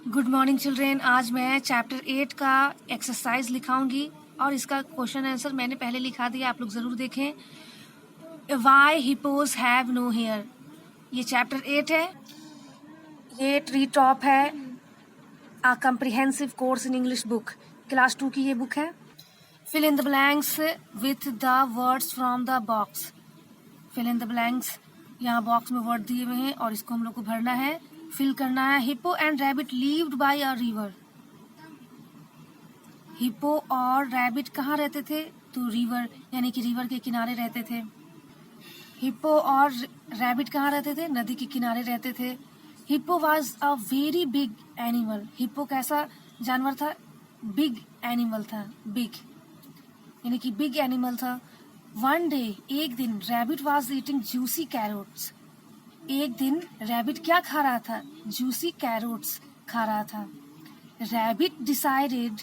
Good morning children. आज मैं chapter 8 का एक्सरसाइज लिखाऊंगी और इसका क्वेश्चन आंसर मैंने पहले लिखा दिया, आप लोग ज़रूर देखें। Why hippos have no hair, ये चैप्टर 8 है। ये ट्री टॉप है, a comprehensive course in English book, class 2 की ये बुक है। Fill in the blanks with the words from the box. Fill in the blanks, यहाँ बॉक्स में word दिए हुए हैं और इसको हम लोग को भरना है, फिल करना है। Hippo and rabbit lived bye a river. Hippo और रैबिट कहाँ रहते थे? तो रिवर, यानी कि रिवर के किनारे रहते थे। हिप्पो और रैबिट कहाँ रहते थे? नदी के किनारे रहते थे। Hippo was a very big animal. Hippo कैसा जानवर था? बिग एनिमल था, बिग यानी कि बिग एनिमल था। वन डे, एक दिन, rabbit was eating juicy carrots. एक दिन रैबिट क्या खा रहा था? जूसी कैरोट्स खा रहा था। Rabbit decided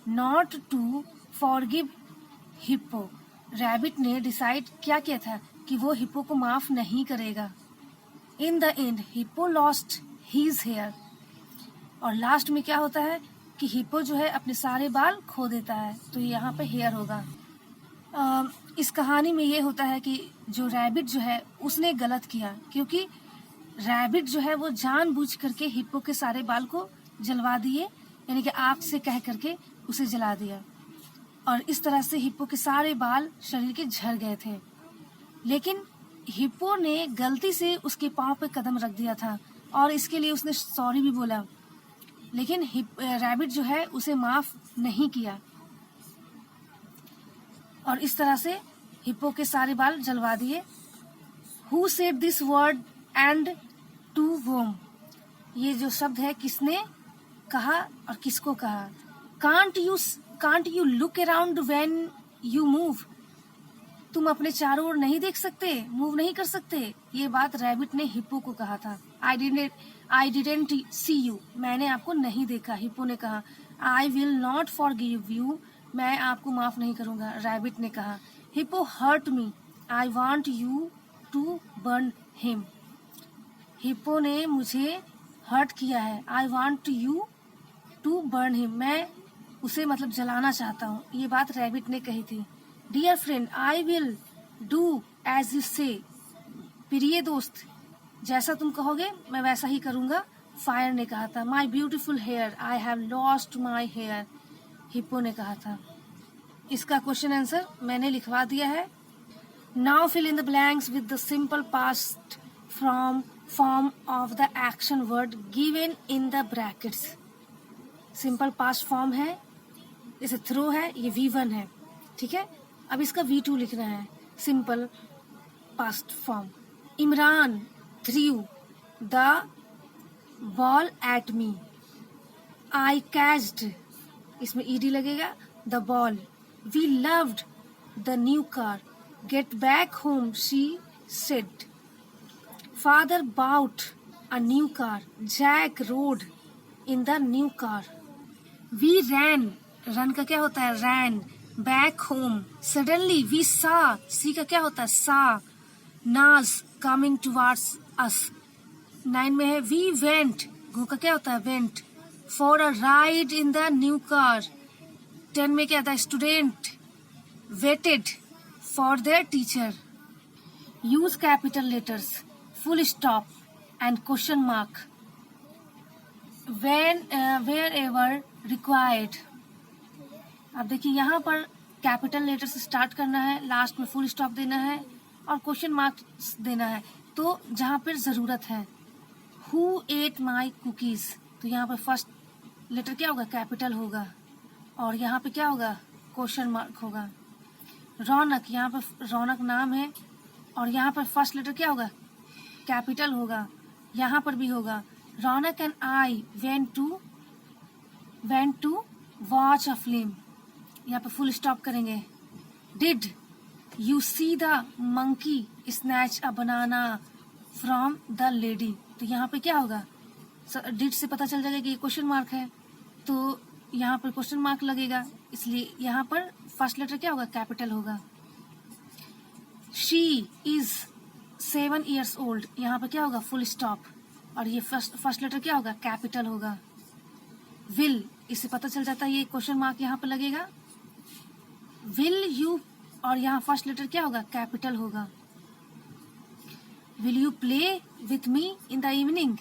not to forgive hippo. Rabbit ने डिसाइड क्या किया था कि वो हिप्पो को माफ नहीं करेगा। In the end hippo lost his hair. और लास्ट में क्या होता है कि हिप्पो जो है अपने सारे बाल खो देता है, तो यहाँ पे हेयर होगा। इस कहानी में ये होता है कि जो रैबिट जो है उसने गलत किया, क्योंकि रैबिट जो है वो जानबूझ करके हिप्पो के सारे बाल को जलवा दिए, यानी कि आग से कह करके उसे जला दिया, और इस तरह से हिप्पो के सारे बाल शरीर के झड़ गए थे। लेकिन हिप्पो ने गलती से उसके पांव पे कदम रख दिया था और इसके लिए उसने सॉरी भी बोला, लेकिन रैबिट जो है उसे माफ नहीं किया और इस तरह से हिप्पो के सारे बाल जलवा दिए। Who said this word and to whom, ये जो शब्द है किसने कहा और किसको कहा? Can't you look around when you move, तुम अपने चारों ओर नहीं देख सकते, मूव नहीं कर सकते। ये बात रैबिट ने हिप्पो को कहा था। आई डिडेंट सी यू, मैंने आपको नहीं देखा। हिप्पो ने कहा I will not forgive you, मैं आपको माफ नहीं करूंगा। रैबिट ने कहा hippo hurt me, I want you to burn him. Hippo ने मुझे हर्ट किया है, I want you to burn him, मैं उसे मतलब जलाना चाहता हूँ। ये बात रैबिट ने कही थी। Dear friend I will do as you say, प्रिय दोस्त जैसा तुम कहोगे मैं वैसा ही करूंगा। फायर ने कहा था my beautiful hair, I have lost my hair, hippo ने कहा था। इसका क्वेश्चन आंसर मैंने लिखवा दिया है। Now fill in the blanks with the simple past from form of the action word given in the brackets. Simple past form है, जैसे थ्रो है, ये V1 है, ठीक है। अब इसका V2 लिखना है, simple past form. Imran threw the ball at me, I catched, इसमें ed लगेगा, the ball. We loved the new car, get back home she said. Father bought a new car, Jack rode in the new car. We ran, run का क्या होता है? Ran back home. Suddenly we saw, see का क्या होता है? सा। नाज कमिंग टुवर्ड्स अस। 9 में है वी वेंट, गो का क्या होता है? Went for a ride in the new car. 10 में क्या था? Student waited for their teacher. Use capital letters, full stop and question mark wherever required। अब देखिए यहाँ पर कैपिटल लेटर से स्टार्ट करना है, लास्ट में फुल स्टॉप देना है और क्वेश्चन मार्क देना है, तो जहाँ पर जरूरत है। Who ate my cookies, तो यहाँ पर फर्स्ट लेटर क्या होगा? कैपिटल होगा, और यहाँ पे क्या होगा? क्वेश्चन मार्क होगा। रौनक, यहाँ पर रौनक नाम है और यहाँ पर फर्स्ट लेटर क्या होगा? कैपिटल होगा, यहाँ पर भी होगा। Raunak and I went to watch a film, यहाँ पर फुल स्टॉप करेंगे। Did you see the monkey snatch a banana from the lady, तो यहाँ पे क्या होगा? डिड से पता चल जाएगा कि ये क्वेश्चन मार्क है, तो यहाँ पर क्वेश्चन मार्क लगेगा, इसलिए यहाँ पर फर्स्ट लेटर क्या होगा? कैपिटल होगा। शी इज 7 years old, यहाँ पर क्या होगा? फुल स्टॉप, और ये फर्स्ट लेटर क्या होगा? कैपिटल होगा। विल, इससे पता चल जाता है ये क्वेश्चन मार्क यहाँ पर लगेगा। विल यू, और यहाँ फर्स्ट लेटर क्या होगा, कैपिटल होगा। Will you play with me in the evening.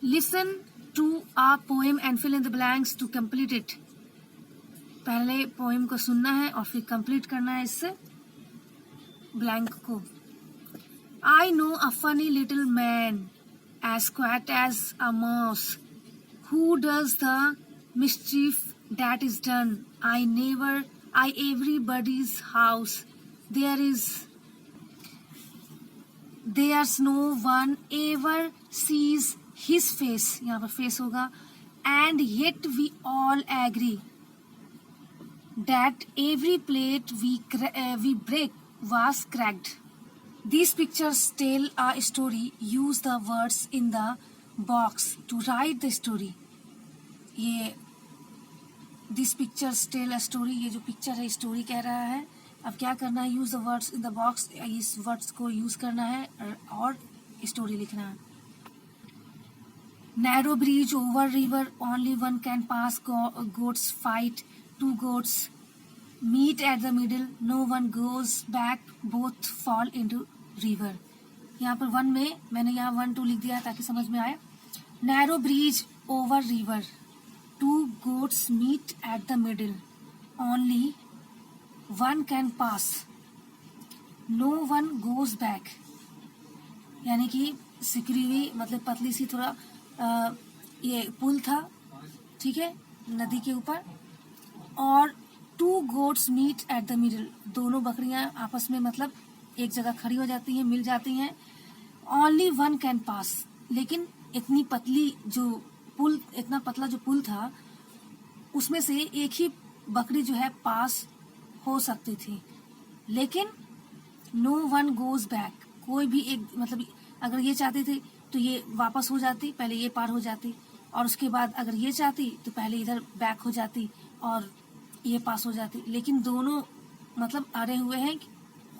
Listen to a poem and fill in the blanks to complete it. पहले पोएम को सुनना है और फिर कंप्लीट करना है इससे ब्लैंक को। I know a funny little man, as quiet as a mouse, who does the mischief that is done. Everybody's house. There's no one ever sees his face. यहाँ पर face होगा। And yet we all agree that every plate we break was cracked. These pictures tell a story. Use the words in the box to write the story. ये These pictures tell a story, ये जो picture है story कह रहा है। अब क्या करना है, use the words in the box, इस वर्ड्स को यूज करना है और स्टोरी लिखना है। Narrow bridge over river, only one can pass. Goats fight, 2 goats meet at the middle, no one goes back, both fall into river. यहाँ पर 1 में मैंने यहाँ 1 2 लिख दिया ताकि समझ में आए। Narrow bridge over river, 2 goats meet at the middle, only one can pass, no one goes back। यानी कि सिकरी हुई मतलब पतली सी थोड़ा ये पुल था, ठीक है, नदी के ऊपर, और 2 goats meet at the middle, दोनों बकरियां आपस में मतलब एक जगह खड़ी हो जाती हैं, मिल जाती हैं। Only one can pass, लेकिन इतनी पतली जो पुल, इतना पतला जो पुल था उसमें से एक ही बकरी जो है पास हो सकती थी, लेकिन no one goes back, कोई भी एक मतलब अगर ये चाहती थी तो ये वापस हो जाती, पहले ये पार हो जाती, और उसके बाद अगर ये चाहती तो पहले इधर बैक हो जाती और ये पास हो जाती, लेकिन दोनों मतलब अड़े हुए हैं,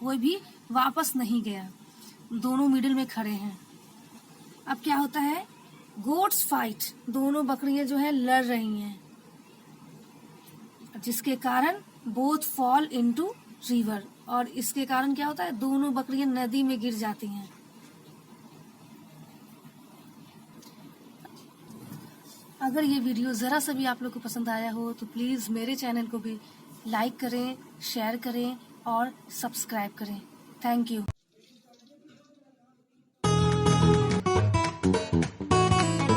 कोई भी वापस नहीं गया, दोनों मिडिल में खड़े हैं। अब क्या होता है, गोट्स फाइट, दोनों बकरियां जो है लड़ रही हैं, जिसके कारण बोथ फॉल इनटू रिवर, और इसके कारण क्या होता है, दोनों बकरियां नदी में गिर जाती हैं। अगर ये वीडियो ज़रा सा भी आप लोग को पसंद आया हो तो प्लीज़ मेरे चैनल को भी लाइक करें, शेयर करें और सब्सक्राइब करें। Thank you.